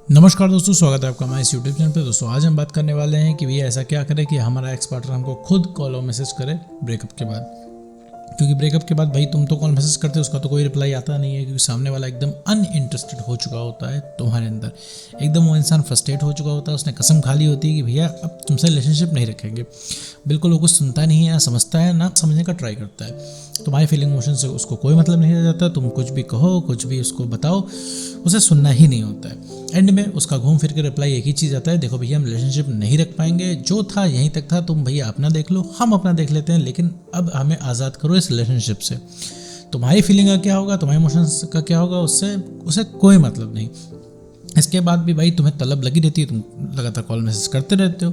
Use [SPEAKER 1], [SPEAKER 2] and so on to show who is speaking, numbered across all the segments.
[SPEAKER 1] नमस्कार दोस्तों, स्वागत है आपका हमारे इस यूट्यूब चैनल पे। दोस्तों आज हम बात करने वाले हैं कि भैया ऐसा क्या करें कि हमारा एक्स पार्टनर हमको खुद कॉल और मैसेज करे ब्रेकअप के बाद। क्योंकि ब्रेकअप के बाद भाई तुम तो कॉल मैसेज करते हो, उसका तो कोई रिप्लाई आता नहीं है, क्योंकि सामने वाला एकदम अनइंटरेस्टेड हो चुका होता है तुम्हारे अंदर। एकदम वो इंसान फ्रस्ट्रेट हो चुका होता है, उसने कसम खा ली होती है कि भैया अब तुमसे रिलेशनशिप नहीं रखेंगे। बिल्कुल वो कुछ सुनता नहीं है, ना समझता है, ना समझने का ट्राई करता है। तुम्हारी फीलिंग इमोशन से उसको कोई मतलब नहीं रह जाता। तुम कुछ भी कहो, कुछ भी उसको बताओ, उसे सुनना ही नहीं होता है। एंड में उसका घूम फिर के रिप्लाई एक ही चीज़ आता है, देखो भैया हम रिलेशनशिप नहीं रख पाएंगे, जो था यहीं तक था, तुम भैया अपना देख लो, हम अपना देख लेते हैं, लेकिन अब हमें आज़ाद करो इस रिलेशनशिप से। तुम्हारी फीलिंग का क्या होगा, तुम्हारे इमोशंस का क्या होगा, उससे उसे कोई मतलब नहीं। इसके बाद भी भाई तुम्हें तलब लगी रहती है, तुम लगातार कॉल मैसेज करते रहते हो,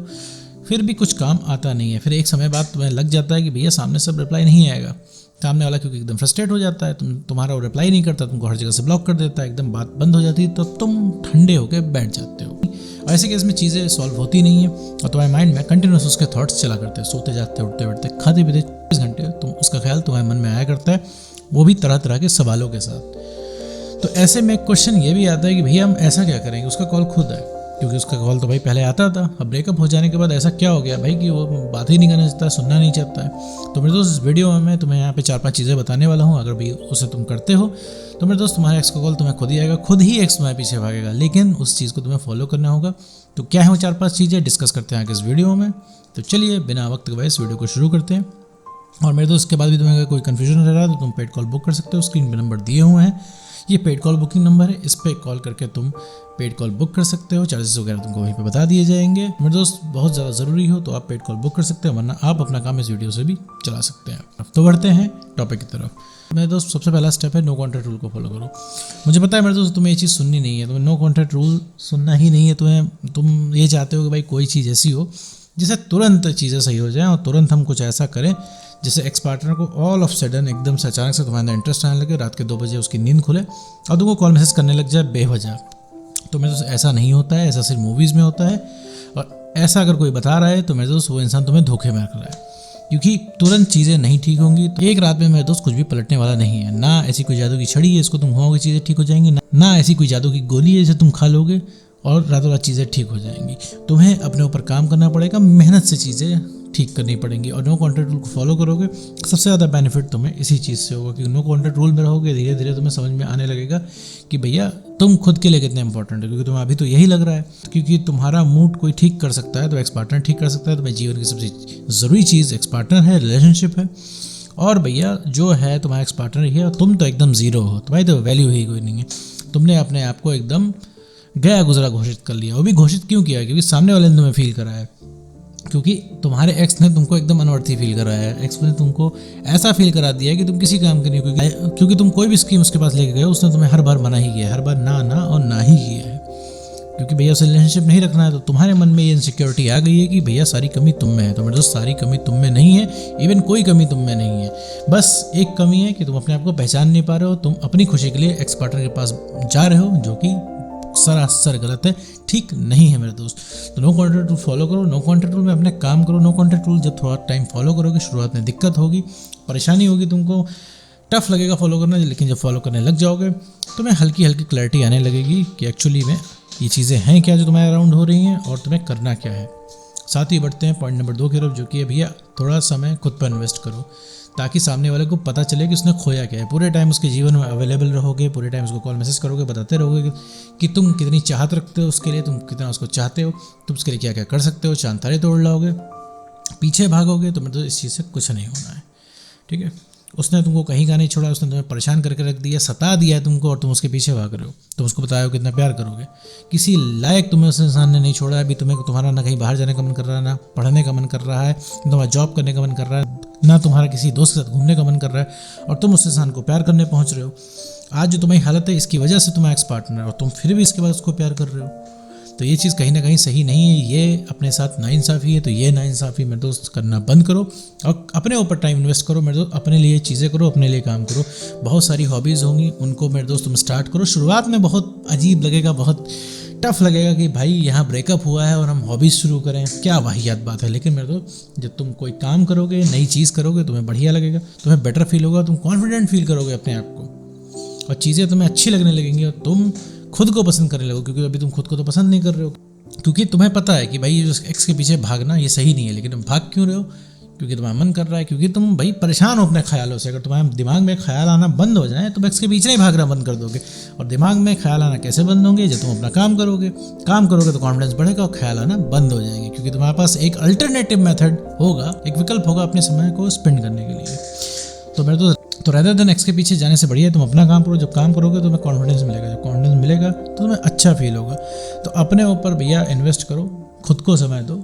[SPEAKER 1] फिर भी कुछ काम आता नहीं है। फिर एक समय बाद तुम्हें लग जाता है कि भैया सामने सब रिप्लाई नहीं आएगा। सामने वाला क्योंकि एकदम फ्रस्ट्रेट हो जाता है, तुम्हारा वो रिप्लाई नहीं करता, तुमको हर जगह से ब्लॉक कर देता है, एकदम बात बंद हो जाती है, तो तुम ठंडे होकर बैठ जाते हो। और ऐसे केस में चीज़ें सॉल्व होती नहीं है और तुम्हारे माइंड में कंटिन्यूस उसके थॉट्स चला करते हैं। सोते जाते, उठते बैठते, खाते पीते 24 घंटे तुम उसका ख्याल तुम्हारे मन में आया करता है, वो भी तरह तरह के सवालों के साथ। तो ऐसे में क्वेश्चन ये भी आता है कि भैया हम ऐसा क्या करेंगे, उसका कॉल खुद है, क्योंकि उसका कॉल तो भाई पहले आता था, अब ब्रेकअप हो जाने के बाद ऐसा क्या हो गया भाई कि वो बात ही नहीं करना चाहता, सुनना नहीं चाहता है। तो मेरे दोस्त इस वीडियो में मैं तुम्हें यहाँ पे 4-5 चीज़ें बताने वाला हूँ। अगर भी उसे तुम करते हो तो मेरे दोस्त तुम्हारे एक्स का कॉल तुम्हें खुद ही आएगा, खुद ही एक्स तुम्हारे पीछे भागेगा, लेकिन उस चीज़ को तुम्हें फॉलो करना होगा। तो क्या है वो 4-5 चीज़ें, डिस्कस करते हैं आगे इस वीडियो में। तो चलिए बिना वक्त गवाए इस वीडियो को शुरू करते हैं। और मेरे दोस्त इसके बाद भी तुम्हें अगर कोई कन्फ्यूजन रह रहा है तो तुम पेड कॉल बुक कर सकते हो, स्क्रीन पर नंबर दिए हुए हैं, ये पेड कॉल बुकिंग नंबर है, इस पर कॉल करके तुम पेड कॉल बुक कर सकते हो। चार्जेस वगैरह तुमको वहीं पे बता दिए जाएंगे। मेरे दोस्त बहुत ज़्यादा ज़रूरी हो तो आप पेड कॉल बुक कर सकते हो, वरना आप अपना काम इस वीडियो से भी चला सकते हैं। तो बढ़ते हैं टॉपिक की तरफ। मेरे दोस्त सबसे पहला स्टेप है नो कॉन्टैक्ट रूल को फॉलो करो। मुझे पता है मेरे दोस्त तुम्हें ये चीज़ सुननी नहीं है, तुम्हें नो कॉन्टैक्ट रूल सुनना ही नहीं है। तुम ये चाहते हो कि भाई कोई चीज़ ऐसी हो जिससे तुरंत चीज़ें सही हो जाएं और तुरंत हम कुछ ऐसा करें जिससे एक्स पार्टनर को ऑल ऑफ सडन एकदम से अचानक से तुम्हारे अंदर इंटरेस्ट आने लगे, रात के 2 बजे उसकी नींद खुले और तुमको कॉल मैसेज करने लग जाए बेवजह। तो मेरे दोस्त ऐसा नहीं होता है, ऐसा सिर्फ मूवीज़ में होता है। और ऐसा अगर कोई बता रहा है तो मेरे दोस्त वो इंसान तुम्हें धोखे में रख रहा है, क्योंकि तुरंत चीज़ें नहीं ठीक होंगी। तो एक रात में मेरे दोस्त कुछ भी पलटने वाला नहीं है। ना ऐसी कोई जादू की छड़ी है इसको तुम घुमाओगे चीज़ें ठीक हो जाएंगी, ना ऐसी कोई जादू की गोली है जिसे तुम खा लोगे और रातों रात चीज़ें ठीक हो जाएंगी। तुम्हें अपने ऊपर काम करना पड़ेगा, मेहनत से चीज़ें ठीक करनी पड़ेंगी। और नो कॉन्टैक्ट रूल को फॉलो करोगे, सबसे ज़्यादा बेनिफिट तुम्हें इसी चीज़ से होगा, क्योंकि नो कॉन्टैक्ट रूल में रहोगे धीरे धीरे तुम्हें समझ में आने लगेगा कि भैया तुम खुद के लिए कितने इंपॉर्टेंट है। क्योंकि तुम्हें अभी तो यही लग रहा है, क्योंकि तुम्हारा मूड कोई ठीक कर सकता है तो एक्स पार्टनर ठीक कर सकता है। तुम्हें जीवन की सबसे ज़रूरी चीज़ एक्स पार्टनर है, रिलेशनशिप है। और भैया जो है तुम्हारा एक्स पार्टनर ही है, तुम तो एकदम ज़ीरो हो, तुम्हारी तो वैल्यू ही कोई नहीं है। तुमने अपने आप को एकदम गया गुजरा घोषित कर लिया। वो भी घोषित क्यों किया, क्योंकि सामने वाले ने तुम्हें फील कराया है, क्योंकि तुम्हारे एक्स ने तुमको एकदम अनवर्थी फील कराया है। एक्स ने तुमको ऐसा फील करा दिया है कि तुम किसी काम के नहीं हो, क्योंकि तुम कोई भी स्कीम उसके पास लेके गए उसने तुम्हें हर बार मना ही किया है, हर बार ना और ना ही किया है। क्योंकि भैया उसे रिलेशनशिप नहीं रखना है, तो तुम्हारे मन में ये इनसिक्योरिटी आ गई है कि भैया सारी कमी तुम में है। तो मेरे दोस्त सारी कमी तुम में नहीं है, इवन कोई कमी तुम में नहीं है। बस एक कमी है कि तुम अपने आप को पहचान नहीं पा रहे हो। तुम अपनी खुशी के लिए एक्स पार्टनर के पास जा रहे हो, जो कि सरासर गलत है, ठीक नहीं है मेरे दोस्त। तो नो कॉन्टैक्ट रूल फॉलो करो, नो कॉन्टैक्ट रूल में अपने काम करो। नो कॉन्टैक्ट रूल जब थोड़ा टाइम फॉलो करोगे, शुरुआत में दिक्कत होगी, परेशानी होगी, तुमको टफ लगेगा फॉलो करना, लेकिन जब फॉलो करने लग जाओगे तुम्हें हल्की हल्की क्लैरिटी आने लगेगी कि एक्चुअली में ये चीज़ें हैं क्या जो तुम्हारे अराउंड हो रही हैं और तुम्हें करना क्या है। साथ ही बढ़ते हैं पॉइंट नंबर 2 की तरफ, जो कि है भैया थोड़ा समय खुद पर इन्वेस्ट करो, ताकि सामने वाले को पता चले कि उसने खोया क्या है। पूरे टाइम उसके जीवन में अवेलेबल रहोगे, पूरे टाइम उसको कॉल मैसेज करोगे, बताते रहोगे कि तुम कितनी चाहत रखते हो उसके लिए, तुम कितना उसको चाहते हो, तुम उसके लिए क्या क्या कर सकते हो, चांद तारे तोड़ लाओगे, पीछे भागोगे, तो मतलब इस चीज़ से कुछ नहीं होना है। ठीक है, उसने तुमको कहीं का नहीं छोड़ा, उसने तुम्हें परेशान करके रख दिया, सता दिया है तुमको, और तुम उसके पीछे भाग रहे हो। तुम उसको बताया हो कितना प्यार करोगे, किसी लायक तुम्हें उस इंसान ने नहीं छोड़ा। अभी तुम्हारा ना कहीं बाहर जाने का मन कर रहा है, ना पढ़ने का मन कर रहा है, ना तुम्हारा जॉब करने का मन कर रहा है, ना तुम्हारा किसी दोस्त के साथ घूमने का मन कर रहा है, और तुम उस इंसान को प्यार करने पहुंच रहे हो। आज जो तुम्हारी हालत है इसकी वजह से तुम्हारा एक्स पार्टनर है, और तुम फिर भी इसके बाद उसको प्यार कर रहे हो। तो ये चीज़ कहीं ना कहीं सही नहीं है, ये अपने साथ नाइंसाफ़ी है। तो ये नाइंसाफ़ी मेरे दोस्त करना बंद करो और अपने ऊपर टाइम इन्वेस्ट करो मेरे दोस्त, अपने लिए चीज़ें करो, अपने लिए काम करो। बहुत सारी हॉबीज़ होंगी, उनको मेरे दोस्त तुम स्टार्ट करो। शुरुआत में बहुत अजीब लगेगा, बहुत टफ लगेगा कि भाई यहाँ ब्रेकअप हुआ है और हम हॉबीज़ शुरू करें, क्या वाहियात बात है। लेकिन मेरे दोस्त जब तुम कोई काम करोगे, नई चीज़ करोगे, तुम्हें बढ़िया लगेगा, तुम्हें बेटर फील होगा, तुम कॉन्फिडेंट फील करोगे अपने आप को, और चीज़ें तुम्हें अच्छी लगने लगेंगी और तुम खुद को पसंद करने लगो, क्योंकि अभी तुम खुद को तो पसंद नहीं कर रहे हो, क्योंकि तुम्हें पता है कि भाई एक्स के पीछे भागना ये सही नहीं है, लेकिन तुम भाग क्यों रहे हो? क्योंकि तुम्हारा मन कर रहा है, क्योंकि तुम भाई परेशान हो अपने ख्यालों से। अगर तुम्हारे दिमाग में ख्याल आना बंद हो जाए तो एक्स के पीछे नहीं भागना बंद कर दोगे। और दिमाग में ख्याल आना कैसे बंद होंगे? जब तुम अपना काम करोगे तो कॉन्फिडेंस बढ़ेगा और ख्याल आना बंद हो जाएंगे, क्योंकि तुम्हारे पास एक अल्टरनेटिव मेथड होगा, एक विकल्प होगा अपने समय को स्पेंड करने के लिए। तो मेरे तो रेदर देन एक्स के पीछे जाने से बढ़िया है तुम अपना काम करो। जब काम करोगे तो तुम्हें कॉन्फिडेंस मिलेगा, जब कॉन्फिडेंस मिलेगा तो तुम्हें अच्छा फील होगा। तो अपने ऊपर भैया इन्वेस्ट करो, खुद को समय दो,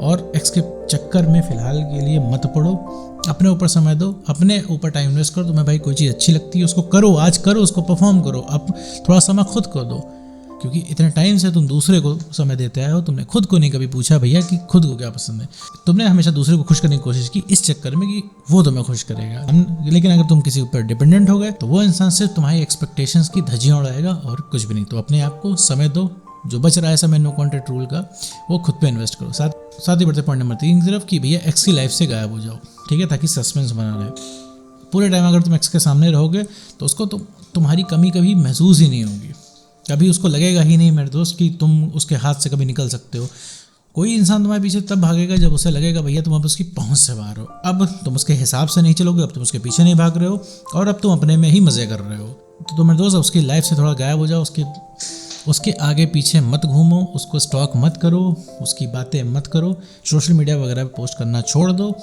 [SPEAKER 1] और एक्स के चक्कर में फ़िलहाल के लिए मत पड़ो। अपने ऊपर समय दो, अपने ऊपर टाइम इन्वेस्ट करो। तुम्हें भाई कोई चीज़ अच्छी लगती है उसको करो, आज करो, उसको परफॉर्म करो। अब थोड़ा समय खुद को दो, क्योंकि इतने टाइम से तुम दूसरे को समय देते आए हो, तुमने खुद को नहीं कभी पूछा भैया कि खुद को क्या पसंद है। तुमने हमेशा दूसरे को खुश करने की कोशिश की इस चक्कर में कि वो तुम्हें खुश करेगा। लेकिन अगर तुम किसी ऊपर डिपेंडेंट हो गए तो वो इंसान सिर्फ तुम्हारी एक्सपेक्टेशंस की धज्जियां उड़ाएगा और कुछ भी नहीं। तो अपने आप को समय दो, जो बच रहा है समय नो कॉन्ट्रैक्ट रूल का वो खुद पे इन्वेस्ट करो। साथ ही बढ़ते पॉइंट नंबर 3 की तरफ कि भैया एक्स की लाइफ से गायब हो जाओ, ठीक है, ताकि सस्पेंस बना रहे। पूरे टाइम अगर तुम एक्स के सामने रहोगे तो उसको तुम्हारी कमी कभी महसूस ही नहीं होगी, कभी उसको लगेगा ही नहीं मेरे दोस्त कि तुम उसके हाथ से कभी निकल सकते हो। कोई इंसान तुम्हारे पीछे तब भागेगा जब उसे लगेगा भैया तुम अब उसकी पहुंच से बाहर हो। अब तुम उसके हिसाब से नहीं चलोगे, अब तुम उसके पीछे नहीं भाग रहे हो और अब तुम अपने में ही मज़े कर रहे हो। तो मेरे दोस्त उसकी लाइफ से थोड़ा गायब हो जाओ, उसके आगे पीछे मत घूमो, उसको स्टॉक मत करो, उसकी बातें मत करो, सोशल मीडिया वगैरह पे पोस्ट करना छोड़ दो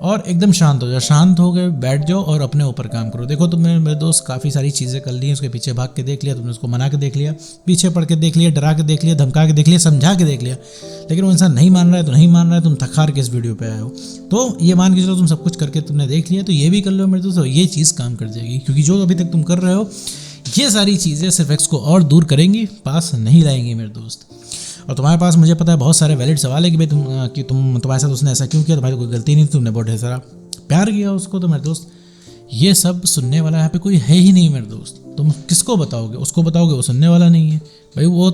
[SPEAKER 1] और एकदम शांत हो जाओ। शांत हो गए बैठ जाओ और अपने ऊपर काम करो। देखो तुमने मेरे दोस्त काफ़ी सारी चीज़ें कर ली हैं, उसके पीछे भाग के देख लिया, तुमने उसको मना के देख लिया, पीछे पड़ के देख लिया, डरा के देख लिया, धमका के देख लिया, समझा के देख लिया, लेकिन वो इंसान नहीं मान रहा है तो नहीं मान रहा है। तुम थकार के इस वीडियो पे आए हो तो ये मान के चलो तुम सब कुछ करके तुमने देख लिया, तो ये भी कर लो मेरे दोस्त, तो ये चीज़ काम कर जाएगी। क्योंकि जो अभी तक तुम कर रहे हो ये सारी चीज़ें सिर्फ एक्स को और दूर करेंगी, पास नहीं लाएंगी मेरे दोस्त। और तुम्हारे पास मुझे पता है बहुत सारे वैलिड सवाल है कि भाई तुम्हारे साथ उसने ऐसा क्यों किया, तुम्हारी कोई गलती नहीं, तुमने बहुत ढेर सारा प्यार किया उसको। तो मेरे दोस्त ये सब सुनने वाला यहाँ पे कोई है ही नहीं मेरे दोस्त। तुम किसको बताओगे? उसको बताओगे, वो सुनने वाला नहीं है भाई, वो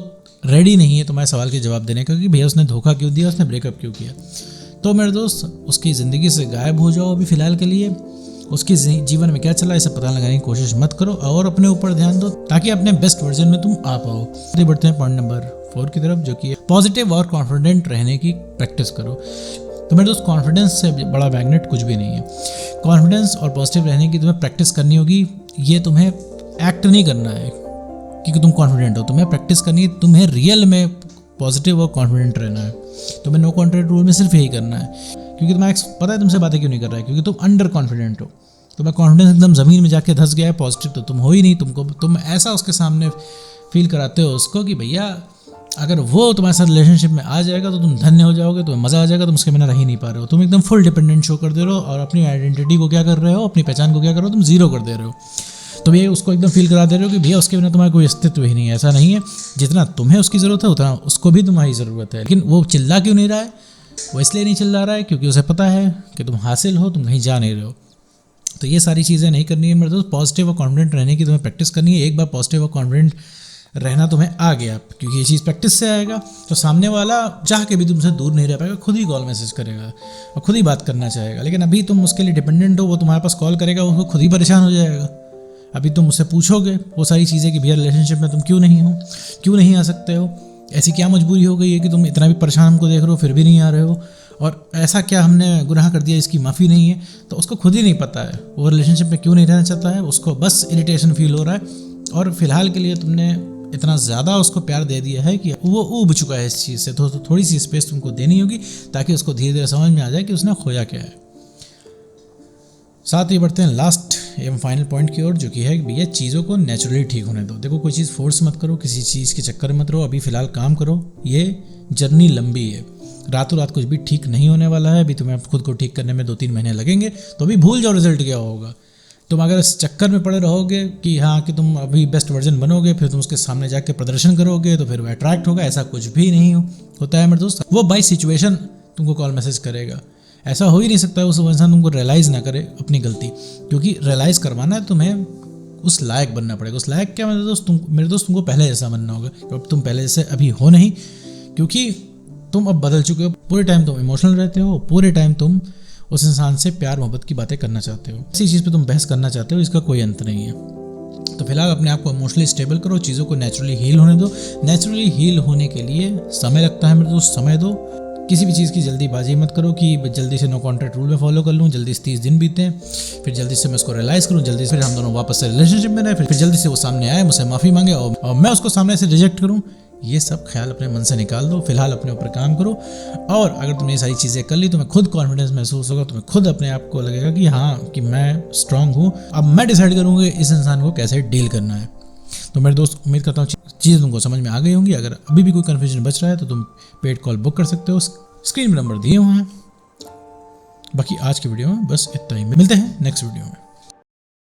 [SPEAKER 1] रेडी नहीं है तुम्हारे सवाल के जवाब देने का कि भैया उसने धोखा क्यों दिया, उसने ब्रेकअप क्यों किया। तो मेरे दोस्त उसकी ज़िंदगी से गायब हो जाओ अभी फ़िलहाल के लिए। उसके जीवन में क्या चला है इसे पता लगाने की कोशिश मत करो और अपने ऊपर ध्यान दो ताकि अपने बेस्ट वर्जन में तुम आ पाओ। आगे बढ़ते हैं पॉइंट नंबर 4 की तरफ, जो कि पॉजिटिव और कॉन्फिडेंट रहने की प्रैक्टिस करो। तो मेरे दोस्त कॉन्फिडेंस से बड़ा मैग्नेट कुछ भी नहीं है। कॉन्फिडेंस और पॉजिटिव रहने की तुम्हें प्रैक्टिस करनी होगी। ये तुम्हें एक्ट नहीं करना है क्योंकि तुम कॉन्फिडेंट हो, तुम्हें प्रैक्टिस करनी है, तुम्हें रियल में पॉजिटिव और कॉन्फिडेंट रहना है। तुम्हें नो कॉन्ट्रैक्ट रूल में सिर्फ यही करना है। क्योंकि तुम्हें पता है तुमसे बातें क्यों नहीं कर रहा है, क्योंकि तुम अंडर कॉन्फिडेंट हो। तुम्हें कॉन्फिडेंस एकदम ज़मीन में जाके धंस गया है, पॉजिटिव तो तुम हो ही नहीं। तुम ऐसा उसके सामने फील कराते हो उसको कि भैया अगर वो तुम्हारे साथ रिलेशनशिप में आ जाएगा तो तुम धन्य हो जाओगे, तुम्हें मज़ा आ जाएगा, तुम उसके बिना रह ही नहीं पा रहे हो। तुम एकदम फुल डिपेंडेंट शो कर दे रहे हो और अपनी आइडेंटिटी को क्या कर रहे हो, अपनी पहचान को क्या कर रहे हो, तुम जीरो कर दे रहे हो। तो भैया उसको एकदम फील करा दे रहे हो कि भैया उसके बिना तुम्हारा कोई अस्तित्व ही नहीं है। ऐसा नहीं है, जितना तुम्हें उसकी ज़रूरत है उतना उसको भी तुम्हारी ज़रूरत है। लेकिन वो चिल्ला क्यों नहीं रहा है? वो इसलिए नहीं चिल्ला रहा है क्योंकि उसे पता है कि तुम हासिल हो, तुम कहीं जा नहीं रहे हो। तो ये सारी चीज़ें नहीं करनी है मेरे दोस्त। पॉजिटिव और कॉन्फिडेंट रहने की तुम्हें प्रैक्टिस करनी है। एक बार पॉजिटिव और कॉन्फिडेंट रहना तुम्हें आ गया, क्योंकि ये चीज़ प्रैक्टिस से आएगा, तो सामने वाला चाह के भी तुमसे दूर नहीं रह पाएगा, खुद ही कॉल मैसेज करेगा और खुद ही बात करना चाहेगा। लेकिन अभी तुम उसके लिए डिपेंडेंट हो, वो तुम्हारे पास कॉल करेगा, वो खुद ही परेशान हो जाएगा। अभी तुम उससे पूछोगे वो सारी चीज़ें कि भैया रिलेशनशिप में तुम क्यों नहीं हो, क्यों नहीं आ सकते हो, ऐसी क्या मजबूरी हो गई है कि तुम इतना भी परेशान हमको देख रहे हो फिर भी नहीं आ रहे हो, और ऐसा क्या हमने गुनाह कर दिया इसकी माफ़ी नहीं है। तो उसको खुद ही नहीं पता है वो रिलेशनशिप में क्यों नहीं रहना चाहता है, उसको बस इरिटेशन फील हो रहा है। और फिलहाल के लिए तुमने इतना ज़्यादा उसको प्यार दे दिया है कि वो ऊब चुका है इस चीज़ से। तो थोड़ी सी स्पेस तुमको देनी होगी ताकि उसको धीरे धीरे समझ में आ जाए कि उसने खोया क्या है। साथ ही बढ़ते हैं लास्ट एवं फाइनल पॉइंट की ओर, जो कि है कि भैया चीज़ों को नेचुरली ठीक होने दो। देखो कोई चीज़ फोर्स मत करो, किसी चीज़ के चक्कर मत रहो, अभी फ़िलहाल काम करो। ये जर्नी लंबी है, रातों रात कुछ भी ठीक नहीं होने वाला है। अभी तुम्हें खुद को ठीक करने में 2-3 महीने लगेंगे, तो अभी भूल जाओ रिजल्ट क्या होगा। तुम अगर इस चक्कर में पड़े रहोगे कि हाँ कि तुम अभी बेस्ट वर्जन बनोगे, फिर तुम उसके सामने जाके प्रदर्शन करोगे तो फिर वो अट्रैक्ट होगा, ऐसा कुछ भी नहीं होता है मेरे दोस्त। वो बाई सिचुएशन तुमको कॉल मैसेज करेगा, ऐसा हो ही नहीं सकता है उस इंसान तुमको रियलाइज़ ना करे अपनी गलती, क्योंकि रियलाइज़ करवाना है तुम्हें उस लायक बनना पड़ेगा। उस लायक क्या मेरे दोस्त तुमको पहले जैसा बनना होगा। अब तुम पहले जैसे अभी हो नहीं, क्योंकि तुम अब बदल चुके हो। पूरे टाइम तुम इमोशनल रहते हो, पूरे टाइम तुम उस इंसान से प्यार मोहब्बत की बातें करना चाहते हो, इसी चीज़ पे तुम बहस करना चाहते हो, इसका कोई अंत नहीं है। तो फिलहाल अपने आप को इमोशनली स्टेबल करो, चीज़ों को नेचुरली हील होने दो। नेचुरली हील होने के लिए समय लगता है मेरे दोस्त, समय दो। किसी भी चीज़ की जल्दीबाजी मत करो कि जल्दी से नो कॉन्ट्रैक्ट रूल में फॉलो कर लूँ, जल्दी से 30 दिन बीते हैं, फिर जल्दी से मैं उसको रियलाइज़ करूँ, जल्दी से फिर हम दोनों वापस से रिलेशनशिप में रहे, फिर जल्दी से वो सामने आए, मुझसे माफ़ी मांगे और मैं उसको सामने से रिजेक्ट करूँ। ये सब ख्याल अपने मन से निकाल दो। फिलहाल अपने ऊपर काम करो, और अगर तुमने ये सारी चीज़ें कर ली, तुम्हें खुद कॉन्फिडेंस महसूस होगा, तुम्हें खुद अपने आप को लगेगा कि हाँ, कि मैं स्ट्रांग हूँ, अब मैं डिसाइड करूँगी इस इंसान को कैसे डील करना है। तो मेरे दोस्त, उम्मीद करता हूँ चीज़ें तुमको समझ में आ गई होंगी। अगर अभी भी कोई कन्फ्यूजन बच रहा है तो तुम पेड कॉल बुक कर सकते हो, स्क्रीन में नंबर दिए हुए हैं। बाकी आज की वीडियो में बस इतना ही, मिलते हैं नेक्स्ट वीडियो में।